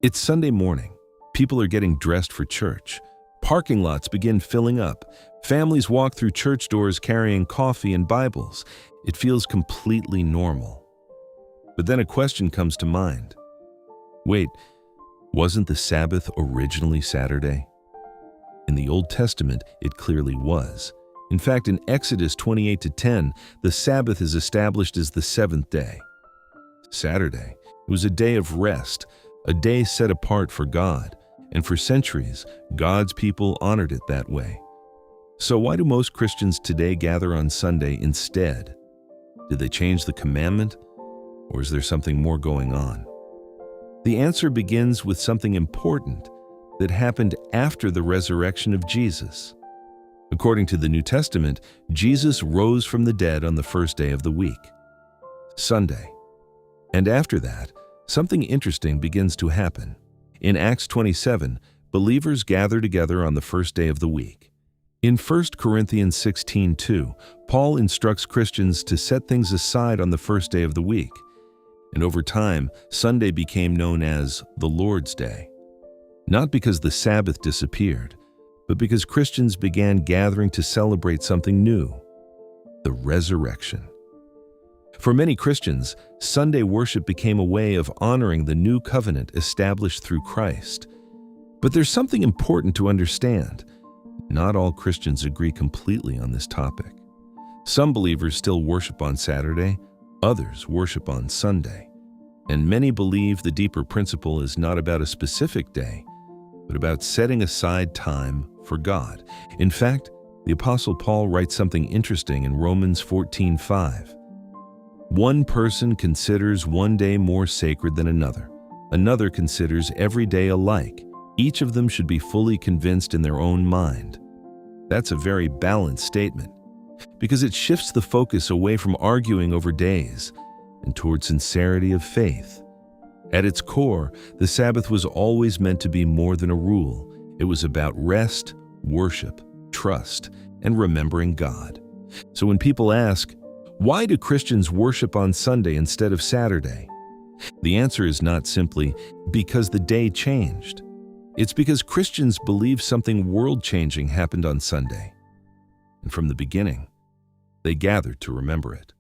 It's Sunday morning. People are getting dressed for church. Parking lots begin filling up. Families walk through church doors carrying coffee and Bibles. It feels completely normal. But then a question comes to mind. Wait, wasn't the Sabbath originally Saturday? In the Old Testament, it clearly was. In fact, in Exodus 28-10, the Sabbath is established as the seventh day. Saturday, it was a day of rest, a day set apart for God, and for centuries, God's people honored it that way. So why do most Christians today gather on Sunday instead? Did they change the commandment, or is there something more going on? The answer begins with something important that happened after the resurrection of Jesus. According to the New Testament, Jesus rose from the dead on the first day of the week, Sunday. And after that, something interesting begins to happen. In Acts 27, believers gather together on the first day of the week. In 1 Corinthians 16:2, Paul instructs Christians to set things aside on the first day of the week. And over time, Sunday became known as the Lord's Day. Not because the Sabbath disappeared, but because Christians began gathering to celebrate something new, the resurrection. For many Christians, Sunday worship became a way of honoring the new covenant established through Christ. But there's something important to understand. Not all Christians agree completely on this topic. Some believers still worship on Saturday, others worship on Sunday. And many believe the deeper principle is not about a specific day, but about setting aside time for God. In fact, the Apostle Paul writes something interesting in Romans 14:5. One person considers one day more sacred than another. Another considers every day alike. Each of them should be fully convinced in their own mind. That's a very balanced statement, because it shifts the focus away from arguing over days and toward sincerity of faith. At its core, the Sabbath was always meant to be more than a rule. It was about rest, worship, trust, and remembering God. So when people ask, why do Christians worship on Sunday instead of Saturday? The answer is not simply because the day changed. It's because Christians believe something world-changing happened on Sunday. And from the beginning, they gathered to remember it.